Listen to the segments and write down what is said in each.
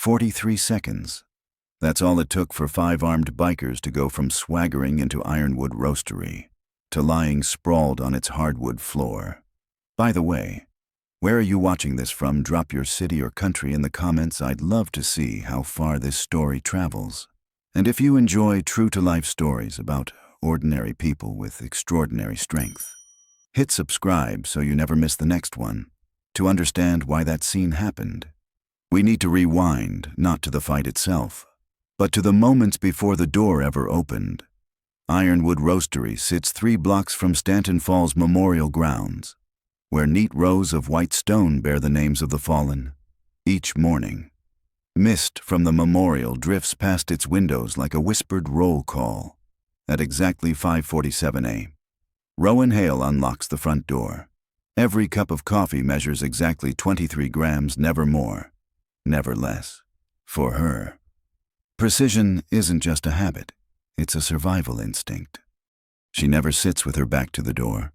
43 seconds. That's all it took for 5 armed bikers to go from swaggering into Ironwood Roastery to lying sprawled on its hardwood floor. By the way, where are you watching this from? Drop your city or country in the comments. I'd love to see how far this story travels. And if you enjoy true-to-life stories about ordinary people with extraordinary strength, hit subscribe so you never miss the next one. To understand why that scene happened, we need to rewind, not to the fight itself, but to the moments before the door ever opened. Ironwood Roastery sits 3 blocks from Stanton Falls Memorial Grounds, where neat rows of white stone bear the names of the fallen. Each morning, mist from the memorial drifts past its windows like a whispered roll call. At exactly 5:47 a.m., Rowan Hale unlocks the front door. Every cup of coffee measures exactly 23 grams, never more, never less. For her, precision isn't just a habit, it's a survival instinct. She never sits with her back to the door.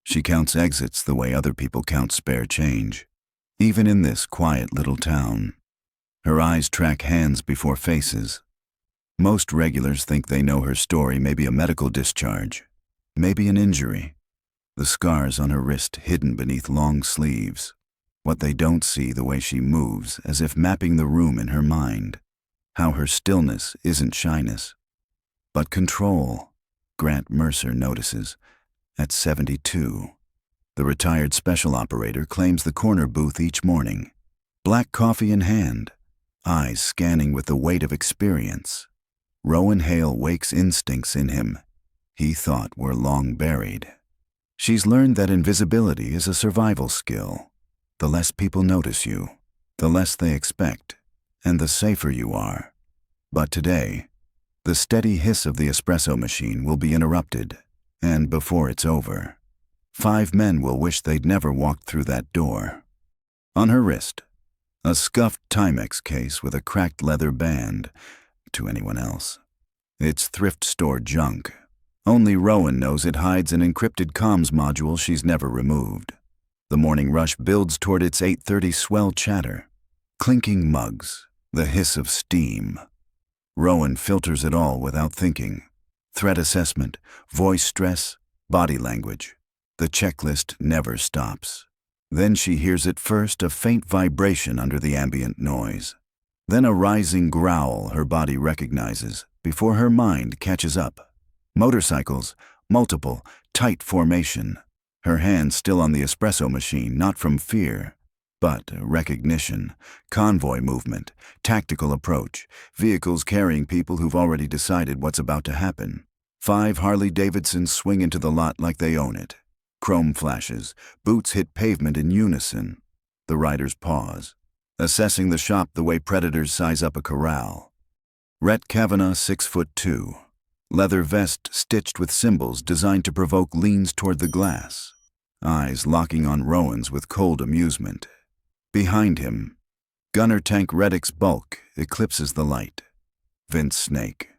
She counts exits the way other people count spare change. Even in this quiet little town, her eyes track hands before faces. Most regulars think they know her story, maybe a medical discharge, maybe an injury, the scars on her wrist hidden beneath long sleeves. What they don't see, the way she moves, as if mapping the room in her mind. How her stillness isn't shyness, but control. Grant Mercer notices. At 72, the retired special operator claims the corner booth each morning, black coffee in hand, eyes scanning with the weight of experience. Rowan Hale wakes instincts in him he thought were long buried. She's learned that invisibility is a survival skill. The less people notice you, the less they expect, and the safer you are. But today, the steady hiss of the espresso machine will be interrupted, and before it's over, 5 men will wish they'd never walked through that door. On her wrist, a scuffed Timex case with a cracked leather band. To anyone else, it's thrift store junk. Only Rowan knows it hides an encrypted comms module she's never removed. The morning rush builds toward its 8:30 swell chatter. Clinking mugs, the hiss of steam. Rowan filters it all without thinking. Threat assessment, voice stress, body language. The checklist never stops. Then she hears it first, a faint vibration under the ambient noise. Then a rising growl her body recognizes before her mind catches up. Motorcycles, multiple, tight formation. Her hand still on the espresso machine, not from fear, but recognition, convoy movement, tactical approach, vehicles carrying people who've already decided what's about to happen. 5 Harley-Davidsons swing into the lot like they own it. Chrome flashes, boots hit pavement in unison. The riders pause, assessing the shop the way predators size up a corral. Rhett Kavanagh, 6'2", leather vest stitched with symbols designed to provoke, leans toward the glass, eyes locking on Rowan's with cold amusement. Behind him, gunner tank Reddick's bulk eclipses the light. Vince Snake.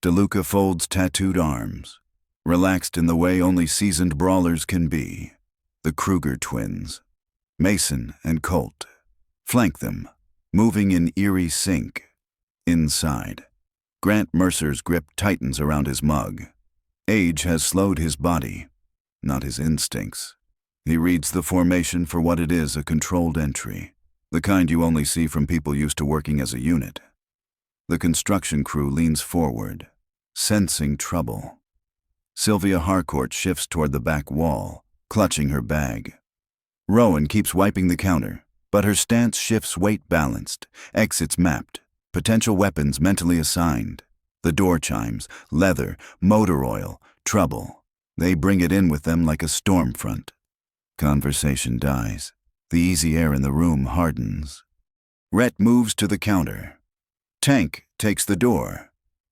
DeLuca folds tattooed arms, relaxed in the way only seasoned brawlers can be. The Kruger twins, Mason and Colt, flank them, moving in eerie sync. Inside, Grant Mercer's grip tightens around his mug. Age has slowed his body, not his instincts. He reads the formation for what it is, a controlled entry, the kind you only see from people used to working as a unit. The construction crew leans forward, sensing trouble. Sylvia Harcourt shifts toward the back wall, clutching her bag. Rowan keeps wiping the counter, but her stance shifts, weight balanced, exits mapped, potential weapons mentally assigned. The door chimes, leather, motor oil, trouble. They bring it in with them like a storm front. Conversation dies. The easy air in the room hardens. Rhett moves to the counter. Tank takes the door.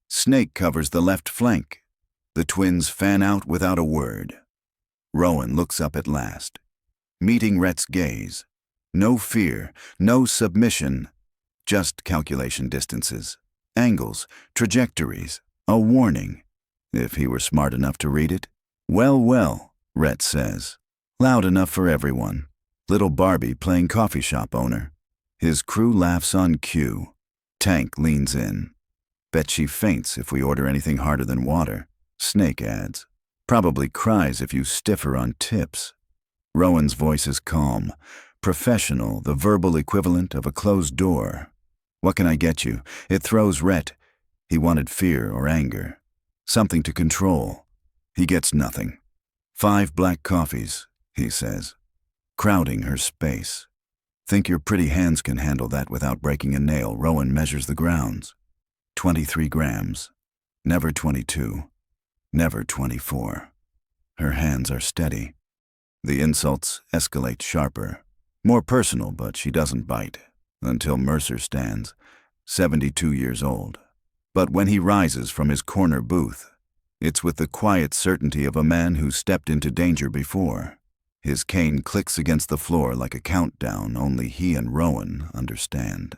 Snake covers the left flank. The twins fan out without a word. Rowan looks up at last, meeting Rhett's gaze. No fear, no submission, just calculation distances, angles, trajectories, a warning, if he were smart enough to read it. Well, well, Rhett says, loud enough for everyone. Little Barbie playing coffee shop owner. His crew laughs on cue. Tank leans in. Bet she faints if we order anything harder than water. Snake adds. Probably cries if you stiff her on tips. Rowan's voice is calm, professional, the verbal equivalent of a closed door. What can I get you? It throws Rhett. He wanted fear or anger. Something to control. He gets nothing. 5 black coffees, he says, crowding her space. Think your pretty hands can handle that without breaking a nail. Rowan measures the grounds. 23 grams. Never 22. Never 24. Her hands are steady. The insults escalate sharper. More personal, but she doesn't bite. Until Mercer stands, 72 years old. But when he rises from his corner booth, it's with the quiet certainty of a man who stepped into danger before. His cane clicks against the floor like a countdown only he and Rowan understand.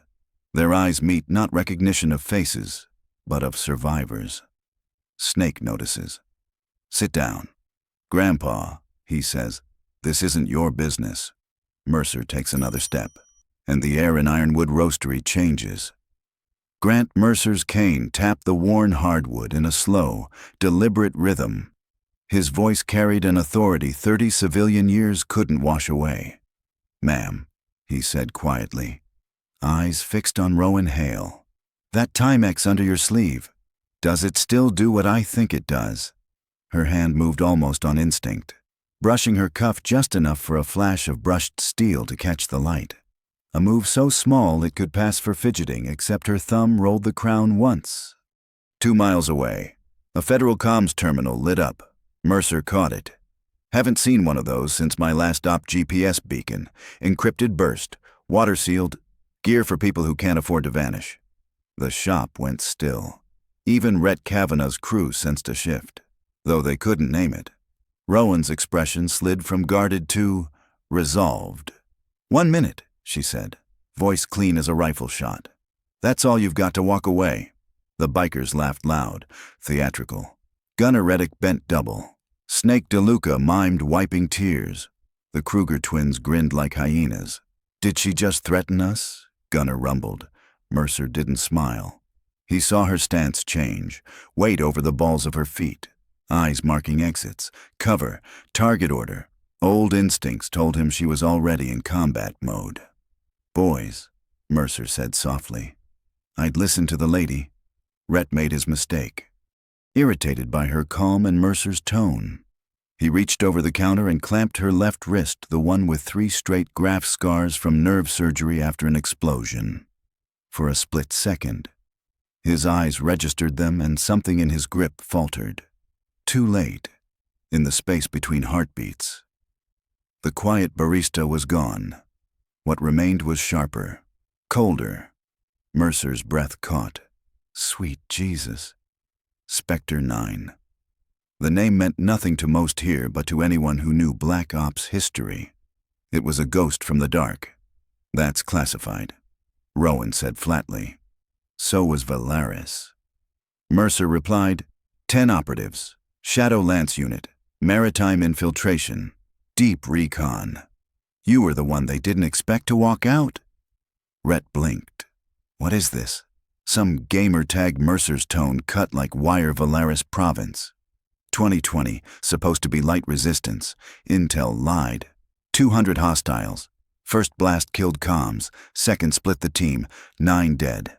Their eyes meet, not recognition of faces, but of survivors. Snake notices. Sit down. Grandpa, he says, this isn't your business. Mercer takes another step, and the air in Ironwood Roastery changes. Grant Mercer's cane tapped the worn hardwood in a slow, deliberate rhythm. His voice carried an authority 30 civilian years couldn't wash away. Ma'am, he said quietly, eyes fixed on Rowan Hale. That Timex under your sleeve, does it still do what I think it does? Her hand moved almost on instinct, brushing her cuff just enough for a flash of brushed steel to catch the light. A move so small it could pass for fidgeting, except her thumb rolled the crown once. 2 miles away, a federal comms terminal lit up. Mercer caught it. Haven't seen one of those since my last op GPS beacon. Encrypted burst, water-sealed, gear for people who can't afford to vanish. The shop went still. Even Rhett Kavanaugh's crew sensed a shift, though they couldn't name it. Rowan's expression slid from guarded to resolved. 1 minute, she said, voice clean as a rifle shot. That's all you've got to walk away. The bikers laughed loud, theatrical. Gunner Reddick bent double. Snake DeLuca mimed wiping tears. The Kruger twins grinned like hyenas. Did she just threaten us? Gunner rumbled. Mercer didn't smile. He saw her stance change, weight over the balls of her feet, eyes marking exits, cover, target order. Old instincts told him she was already in combat mode. Boys, Mercer said softly. I'd listen to the lady. Rhett made his mistake. Irritated by her calm and Mercer's tone, he reached over the counter and clamped her left wrist, the one with 3 straight graft scars from nerve surgery after an explosion. For a split second, his eyes registered them and something in his grip faltered. Too late, in the space between heartbeats. The quiet barista was gone. What remained was sharper, colder. Mercer's breath caught. Sweet Jesus. Spectre 9. The name meant nothing to most here, but to anyone who knew Black Ops history. It was a ghost from the dark. That's classified, Rowan said flatly. So was Valaris. Mercer replied, 10 operatives, Shadow Lance Unit, Maritime Infiltration, Deep Recon. You were the one they didn't expect to walk out? Rhett blinked. What is this? Some gamer tag. Mercer's tone cut like wire. Valaris Province. 2020, supposed to be light resistance. Intel lied. 200 hostiles. First blast killed comms. Second split the team. 9 dead.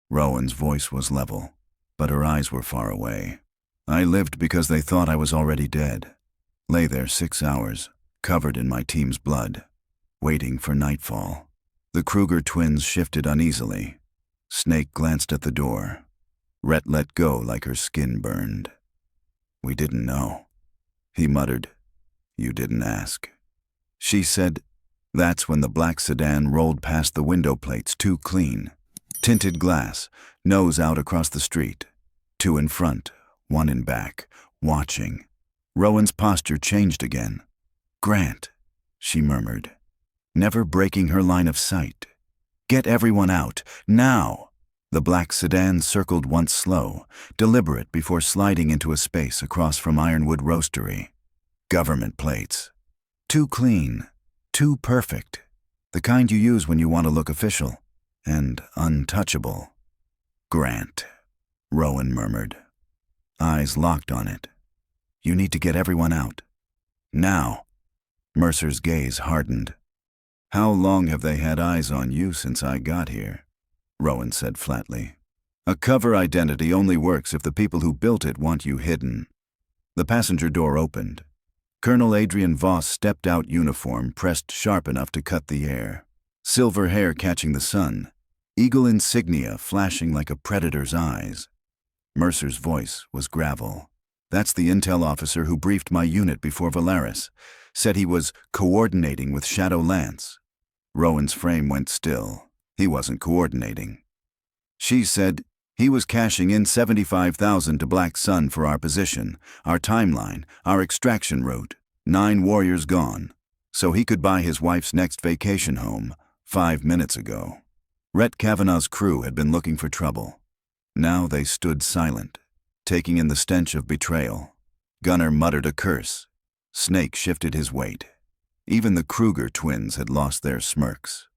Rowan's voice was level, but her eyes were far away. I lived because they thought I was already dead. Lay there 6 hours, covered in my team's blood, waiting for nightfall. The Kruger twins shifted uneasily. Snake glanced at the door. Rhett let go like her skin burned. We didn't know. He muttered, You didn't ask. She said, That's when the black sedan rolled past the window plates, too clean. Tinted glass, nose out across the street. 2 in front, 1 in back, watching. Rowan's posture changed again. Grant, she murmured, never breaking her line of sight. Get everyone out, now! The black sedan circled once slow, deliberate before sliding into a space across from Ironwood Roastery. Government plates. Too clean, too perfect. The kind you use when you want to look official. and untouchable. Grant, Rowan murmured, eyes locked on it. You need to get everyone out. Now. Mercer's gaze hardened. How long have they had eyes on you since I got here? Rowan said flatly. A cover identity only works if the people who built it want you hidden. The passenger door opened. Colonel Adrian Voss stepped out, uniform pressed sharp enough to cut the air. Silver hair catching the sun, eagle insignia flashing like a predator's eyes. Mercer's voice was gravel. That's the intel officer who briefed my unit before Valaris. Said he was coordinating with Shadow Lance. Rowan's frame went still. He wasn't coordinating. She said he was cashing in 75,000 to Black Sun for our position, our timeline, our extraction route. 9 warriors gone. So he could buy his wife's next vacation home 5 minutes ago. Rhett Kavanaugh's crew had been looking for trouble. Now they stood silent, taking in the stench of betrayal. Gunner muttered a curse. Snake shifted his weight. Even the Kruger twins had lost their smirks.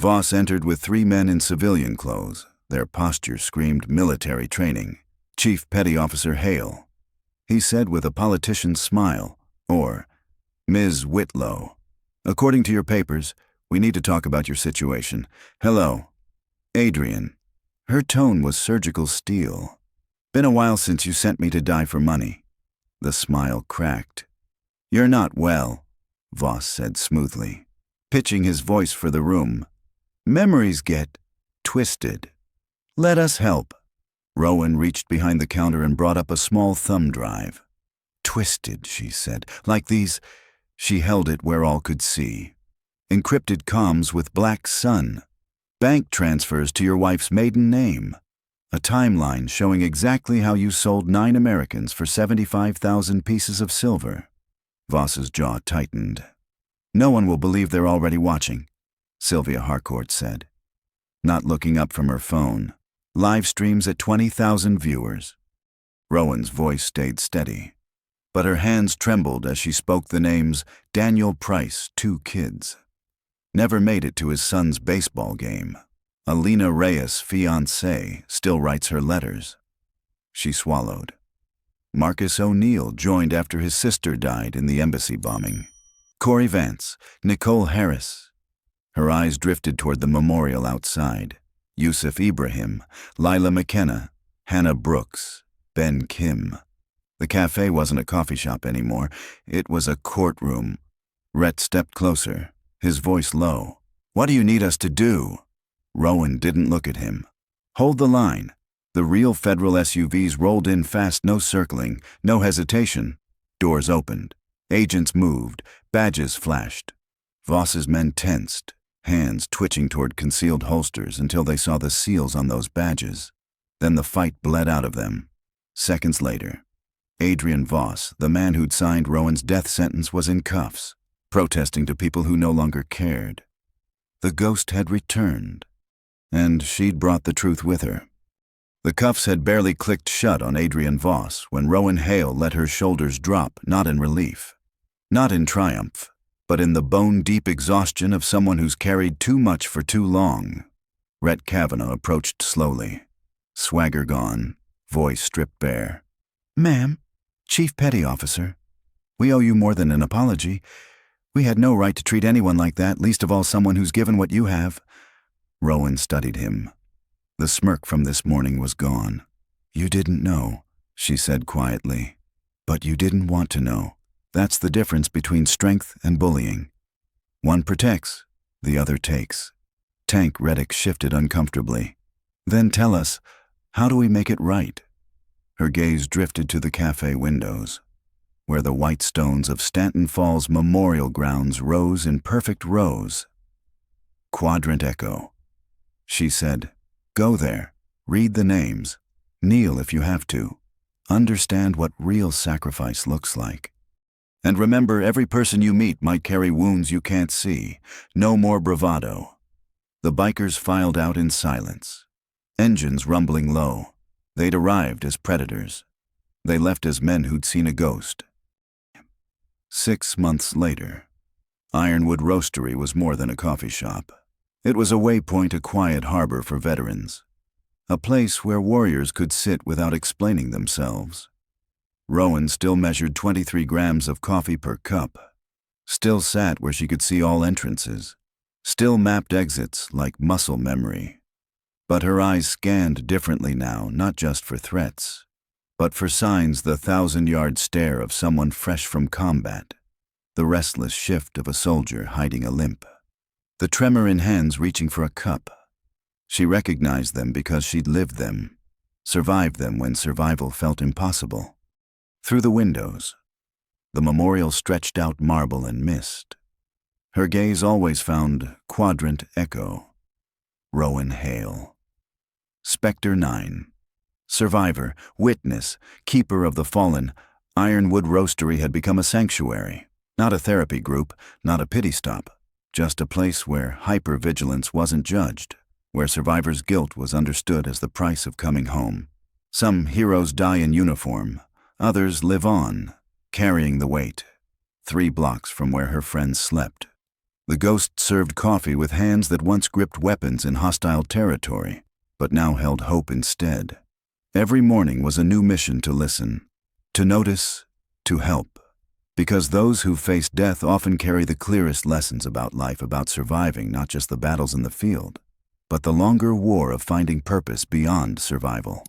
Voss entered with 3 men in civilian clothes. Their posture screamed military training. Chief Petty Officer Hale. He said with a politician's smile, or, Ms. Whitlow, according to your papers, we need to talk about your situation. Hello. Adrian. Her tone was surgical steel. Been a while since you sent me to die for money. The smile cracked. You're not well, Voss said smoothly, pitching his voice for the room. Memories get twisted. Let us help. Rowan reached behind the counter and brought up a small thumb drive. Twisted, she said, like these. She held it where all could see. Encrypted comms with Black Sun. Bank transfers to your wife's maiden name. A timeline showing exactly how you sold 9 Americans for 75,000 pieces of silver. Voss's jaw tightened. No one will believe they're already watching, Sylvia Harcourt said, not looking up from her phone. Live streams at 20,000 viewers. Rowan's voice stayed steady, but her hands trembled as she spoke the names Daniel Price, 2 kids. Never made it to his son's baseball game. Alina Reyes' fiancé still writes her letters. She swallowed. Marcus O'Neill joined after his sister died in the embassy bombing. Corey Vance, Nicole Harris. Her eyes drifted toward the memorial outside. Yusuf Ibrahim, Lila McKenna, Hannah Brooks, Ben Kim. The cafe wasn't a coffee shop anymore. It was a courtroom. Rhett stepped closer, his voice low. What do you need us to do? Rowan didn't look at him. Hold the line. The real federal SUVs rolled in fast, no circling, no hesitation. Doors opened. Agents moved. Badges flashed. Voss's men tensed, hands twitching toward concealed holsters until they saw the seals on those badges. Then the fight bled out of them. Seconds later, Adrian Voss, the man who'd signed Rowan's death sentence, was in cuffs, protesting to people who no longer cared. The ghost had returned, and she'd brought the truth with her. The cuffs had barely clicked shut on Adrian Voss when Rowan Hale let her shoulders drop, not in relief, not in triumph, but in the bone-deep exhaustion of someone who's carried too much for too long. Rhett Kavanaugh approached slowly, swagger gone, voice stripped bare. Ma'am, Chief Petty Officer, we owe you more than an apology. We had no right to treat anyone like that, least of all someone who's given what you have. Rowan studied him. The smirk from this morning was gone. You didn't know, she said quietly. But you didn't want to know. That's the difference between strength and bullying. One protects, the other takes. Tank Reddick shifted uncomfortably. Then tell us, how do we make it right? Her gaze drifted to the cafe windows, where the white stones of Stanton Falls Memorial Grounds rose in perfect rows. Quadrant Echo. She said, go there, read the names, kneel if you have to, understand what real sacrifice looks like. And remember, every person you meet might carry wounds you can't see. No more bravado. The bikers filed out in silence, engines rumbling low. They'd arrived as predators. They left as men who'd seen a ghost. 6 months later, Ironwood Roastery was more than a coffee shop. It was a waypoint, a quiet harbor for veterans, a place where warriors could sit without explaining themselves. Rowan still measured 23 grams of coffee per cup, still sat where she could see all entrances, still mapped exits like muscle memory. But her eyes scanned differently now, not just for threats, but for signs, the 1,000-yard stare of someone fresh from combat, the restless shift of a soldier hiding a limp, the tremor in hands reaching for a cup. She recognized them because she'd lived them, survived them when survival felt impossible. Through the windows, the memorial stretched out marble and mist. Her gaze always found quadrant echo. Rowan Hale. Spectre 9. Survivor, witness, keeper of the fallen, Ironwood Roastery had become a sanctuary. Not a therapy group, not a pity stop, just a place where hypervigilance wasn't judged, where survivors' guilt was understood as the price of coming home. Some heroes die in uniform, others live on, carrying the weight. 3 blocks from where her friends slept, the ghost served coffee with hands that once gripped weapons in hostile territory, but now held hope instead. Every morning was a new mission: to listen, to notice, to help. Because those who face death often carry the clearest lessons about life, about surviving not just the battles in the field, but the longer war of finding purpose beyond survival.